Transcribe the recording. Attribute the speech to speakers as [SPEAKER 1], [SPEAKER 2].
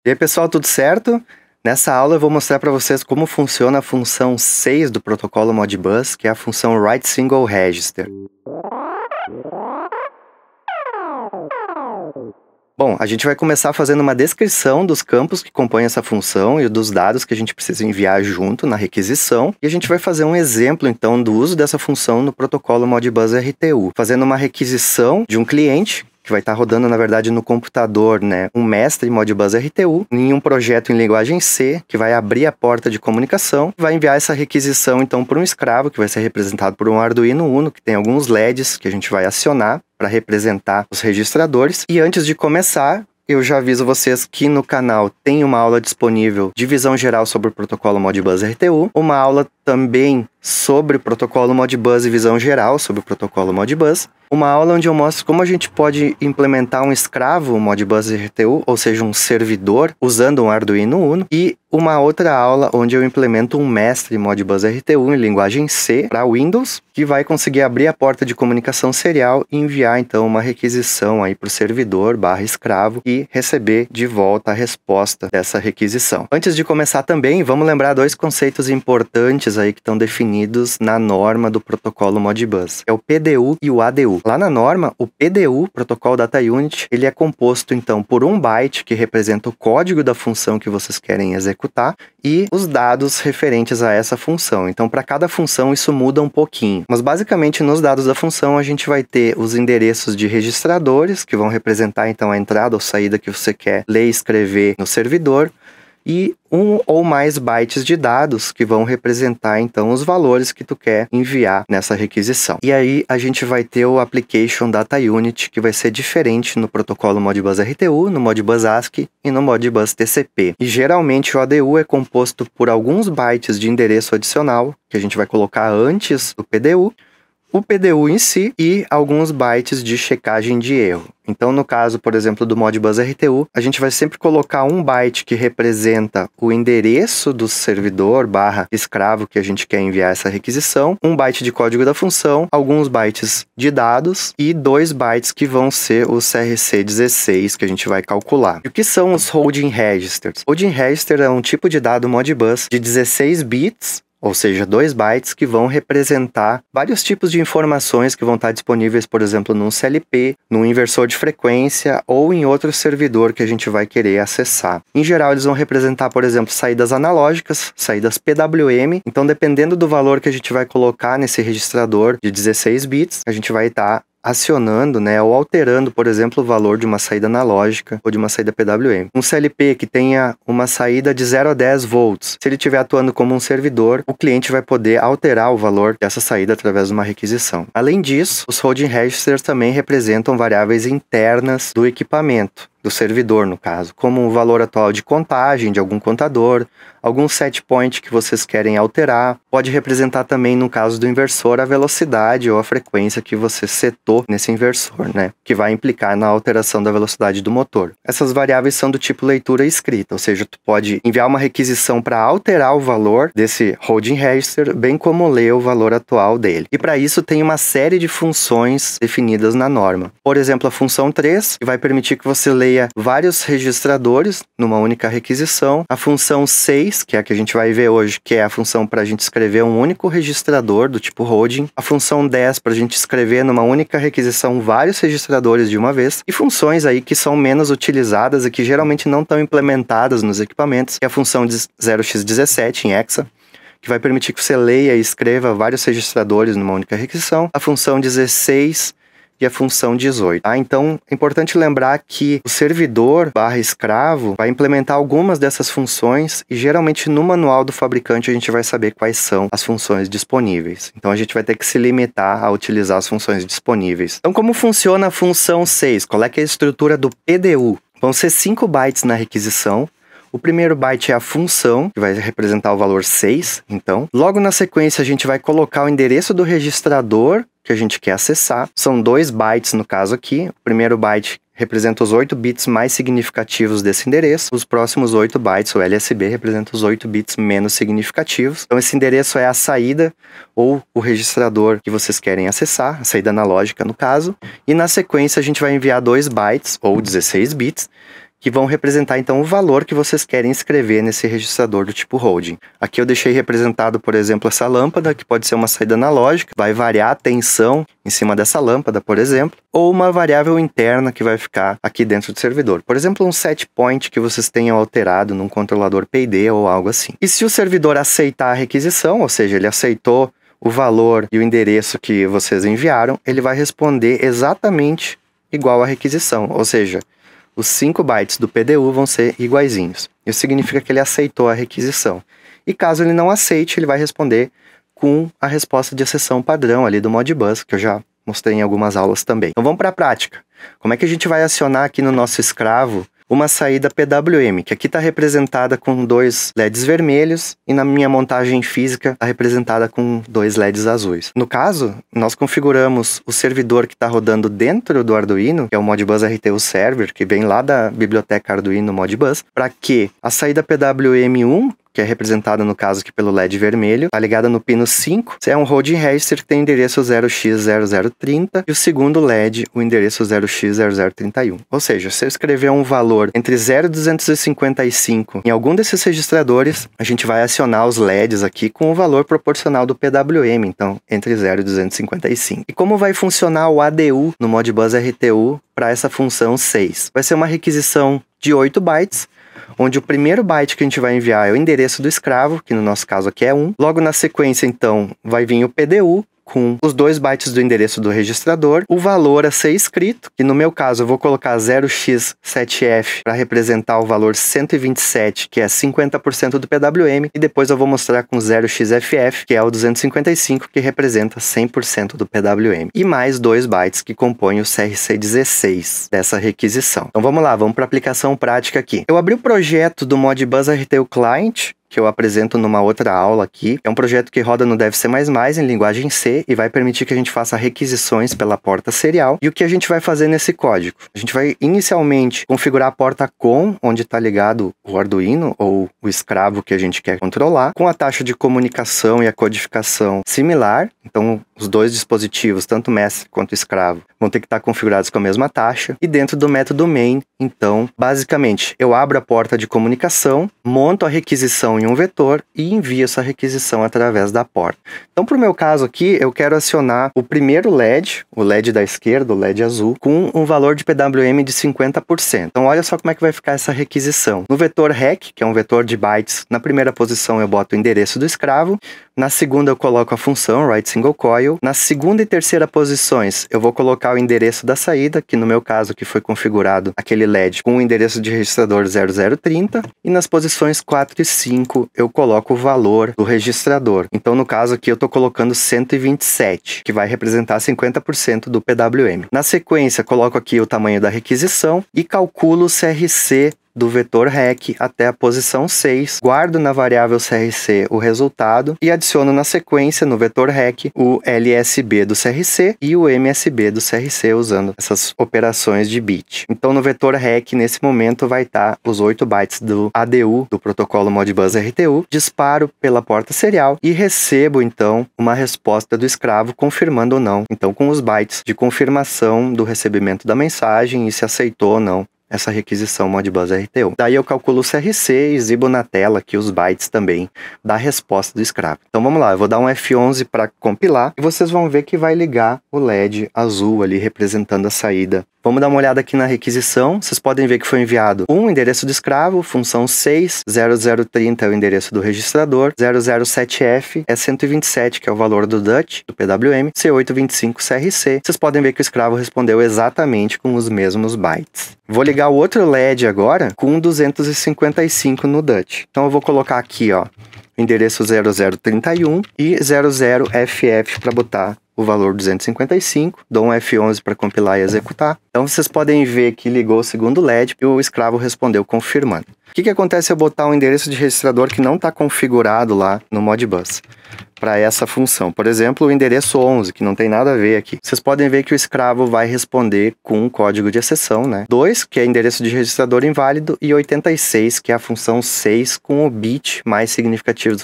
[SPEAKER 1] E aí, pessoal, tudo certo? Nessa aula eu vou mostrar para vocês como funciona a função 6 do protocolo Modbus, que é a função Write Single Register. Bom, a gente vai começar fazendo uma descrição dos campos que compõem essa função e dos dados que a gente precisa enviar junto na requisição. E a gente vai fazer um exemplo, então, do uso dessa função no protocolo Modbus RTU, fazendo uma requisição de um cliente que vai estar rodando, na verdade, no computador, né, um mestre Modbus RTU, em um projeto em linguagem C, que vai abrir a porta de comunicação, vai enviar essa requisição, então, para um escravo, que vai ser representado por um Arduino Uno, que tem alguns LEDs que a gente vai acionar para representar os registradores. E antes de começar, eu já aviso vocês que no canal tem uma aula disponível de visão geral sobre o protocolo Modbus RTU, uma aula também sobre o protocolo Modbus e visão geral sobre o protocolo Modbus, uma aula onde eu mostro como a gente pode implementar um escravo Modbus RTU, ou seja, um servidor, usando um Arduino Uno, e uma outra aula onde eu implemento um mestre Modbus RTU em linguagem C para Windows, que vai conseguir abrir a porta de comunicação serial e enviar então uma requisição aí para o servidor /escravo e receber de volta a resposta dessa requisição. Antes de começar também, vamos lembrar dois conceitos importantes aí que estão definidos na norma do protocolo Modbus. É o PDU e o ADU. Lá na norma, o PDU, Protocol Data Unit, ele é composto então por um byte que representa o código da função que vocês querem executar e os dados referentes a essa função. Então, para cada função isso muda um pouquinho. Mas basicamente nos dados da função a gente vai ter os endereços de registradores, que vão representar então a entrada ou saída que você quer ler e escrever no servidor, e um ou mais bytes de dados que vão representar então os valores que tu quer enviar nessa requisição. E aí a gente vai ter o Application Data Unit, que vai ser diferente no protocolo Modbus RTU, no Modbus ASCII e no Modbus TCP. E geralmente o ADU é composto por alguns bytes de endereço adicional, que a gente vai colocar antes do PDU, o PDU em si e alguns bytes de checagem de erro. Então, no caso, por exemplo, do Modbus RTU, a gente vai sempre colocar um byte que representa o endereço do servidor /escravo que a gente quer enviar essa requisição, um byte de código da função, alguns bytes de dados e 2 bytes que vão ser os CRC16 que a gente vai calcular. E o que são os Holding Registers? Holding Register é um tipo de dado Modbus de 16 bits, ou seja, 2 bytes que vão representar vários tipos de informações que vão estar disponíveis, por exemplo, num CLP, num inversor de frequência ou em outro servidor que a gente vai querer acessar. Em geral, eles vão representar, por exemplo, saídas analógicas, saídas PWM. Então, dependendo do valor que a gente vai colocar nesse registrador de 16 bits, a gente vai estar acionando, né, ou alterando, por exemplo, o valor de uma saída analógica ou de uma saída PWM. Um CLP que tenha uma saída de 0 a 10 volts, se ele estiver atuando como um servidor, o cliente vai poder alterar o valor dessa saída através de uma requisição. Além disso, os Holding Registers também representam variáveis internas do equipamento, do servidor, no caso, como o valor atual de contagem de algum contador, algum set point que vocês querem alterar. Pode representar também, no caso do inversor, a velocidade ou a frequência que você setou nesse inversor, né? Que vai implicar na alteração da velocidade do motor. Essas variáveis são do tipo leitura escrita, ou seja, tu pode enviar uma requisição para alterar o valor desse Holding Register, bem como ler o valor atual dele. E para isso tem uma série de funções definidas na norma. Por exemplo, a função 3, que vai permitir que você leia vários registradores numa única requisição. A função 6, que é a que a gente vai ver hoje, que é a função para a gente escrever um único registrador do tipo holding. A função 10 para a gente escrever numa única requisição vários registradores de uma vez. E funções aí que são menos utilizadas e que geralmente não estão implementadas nos equipamentos, que é a função 0x17 em hexa, que vai permitir que você leia e escreva vários registradores numa única requisição. A função 16 e a função 18. Então, é importante lembrar que o servidor /escravo vai implementar algumas dessas funções e geralmente no manual do fabricante a gente vai saber quais são as funções disponíveis. Então, a gente vai ter que se limitar a utilizar as funções disponíveis. Então, como funciona a função 6? Qual é que é a estrutura do PDU? Vão ser 5 bytes na requisição. O primeiro byte é a função, que vai representar o valor 6, então. Logo na sequência, a gente vai colocar o endereço do registrador que a gente quer acessar. São 2 bytes no caso aqui. O primeiro byte representa os 8 bits mais significativos desse endereço. Os próximos 8 bytes, o LSB, representa os 8 bits menos significativos. Então, esse endereço é a saída ou o registrador que vocês querem acessar, a saída analógica no caso. E na sequência, a gente vai enviar 2 bytes, ou 16 bits, que vão representar então o valor que vocês querem escrever nesse registrador do tipo holding. Aqui eu deixei representado, por exemplo, essa lâmpada, que pode ser uma saída analógica, vai variar a tensão em cima dessa lâmpada, por exemplo, ou uma variável interna que vai ficar aqui dentro do servidor. Por exemplo, um set point que vocês tenham alterado num controlador PID ou algo assim. E se o servidor aceitar a requisição, ou seja, ele aceitou o valor e o endereço que vocês enviaram, ele vai responder exatamente igual à requisição, ou seja, os 5 bytes do PDU vão ser iguaizinhos. Isso significa que ele aceitou a requisição. E caso ele não aceite, ele vai responder com a resposta de exceção padrão ali do Modbus, que eu já mostrei em algumas aulas também. Então vamos para a prática. Como é que a gente vai acionar aqui no nosso escravo uma saída PWM, que aqui está representada com 2 LEDs vermelhos e na minha montagem física está representada com 2 LEDs azuis. No caso, nós configuramos o servidor que está rodando dentro do Arduino, que é o Modbus RTU Server, que vem lá da biblioteca Arduino Modbus, para que a saída PWM1, que é representada no caso aqui pelo LED vermelho, está ligada no pino 5. É um holding register que tem o endereço 0x0030 e o segundo LED, o endereço 0x0031. Ou seja, se eu escrever um valor entre 0 e 255 em algum desses registradores, a gente vai acionar os LEDs aqui com o valor proporcional do PWM, então entre 0 e 255. E como vai funcionar o ADU no Modbus RTU para essa função 6? Vai ser uma requisição de 8 bytes, onde o primeiro byte que a gente vai enviar é o endereço do escravo, que no nosso caso aqui é 1. Logo na sequência, então, vai vir o PDU, com os 2 bytes do endereço do registrador, o valor a ser escrito, que no meu caso eu vou colocar 0x7f para representar o valor 127, que é 50% do PWM, e depois eu vou mostrar com 0xFF, que é o 255, que representa 100% do PWM. E mais 2 bytes que compõem o CRC16 dessa requisição. Então vamos lá, vamos para a aplicação prática aqui. Eu abri o projeto do Modbus RTU Client, que eu apresento numa outra aula aqui. É um projeto que roda no DevC++ em linguagem C e vai permitir que a gente faça requisições pela porta serial. E o que a gente vai fazer nesse código? A gente vai inicialmente configurar a porta COM, onde está ligado o Arduino ou o escravo que a gente quer controlar, com a taxa de comunicação e a codificação similar. Então, os 2 dispositivos, tanto mestre quanto escravo, vão ter que estar configurados com a mesma taxa. E dentro do método main, então, basicamente, eu abro a porta de comunicação, monto a requisição em um vetor e envio essa requisição através da porta. Então, para o meu caso aqui, eu quero acionar o primeiro LED, o LED da esquerda, o LED azul, com um valor de PWM de 50%. Então, olha só como é que vai ficar essa requisição. No vetor REC, que é um vetor de bytes, na primeira posição eu boto o endereço do escravo, na segunda eu coloco a função write single coil, na segunda e terceira posições eu vou colocar o endereço da saída, que no meu caso aqui foi configurado aquele LED com o endereço de registrador 0030, e nas posições 4 e 5 eu coloco o valor do registrador. Então no caso aqui eu estou colocando 127, que vai representar 50% do PWM. Na sequência coloco aqui o tamanho da requisição e calculo o CRC do vetor REC até a posição 6, guardo na variável CRC o resultado e adiciono na sequência no vetor REC o LSB do CRC e o MSB do CRC usando essas operações de bit. Então no vetor REC nesse momento vai estar os 8 bytes do ADU do protocolo Modbus RTU, disparo pela porta serial e recebo então uma resposta do escravo confirmando ou não, então com os bytes de confirmação do recebimento da mensagem e se aceitou ou não essa requisição Modbus RTU. Daí eu calculo o CRC e exibo na tela aqui os bytes também da resposta do escravo. Então vamos lá, eu vou dar um F11 para compilar e vocês vão ver que vai ligar o LED azul ali representando a saída. Vamos dar uma olhada aqui na requisição. Vocês podem ver que foi enviado um endereço do escravo, função 6, 0030 é o endereço do registrador, 007F é 127, que é o valor do DUT, do PWM, C825 CRC. Vocês podem ver que o escravo respondeu exatamente com os mesmos bytes. Vou ligar o outro LED agora com 255 no DUT. Então eu vou colocar aqui, ó, endereço 0031 e 00FF para botar o valor 255, dou um F11 para compilar e executar. Então vocês podem ver que ligou o segundo LED e o escravo respondeu confirmando. O que acontece se eu botar um endereço de registrador que não está configurado lá no Modbus para essa função? Por exemplo, o endereço 11, que não tem nada a ver aqui. Vocês podem ver que o escravo vai responder com um código de exceção, né? 2, que é endereço de registrador inválido, e 86, que é a função 6 com o bit mais significativo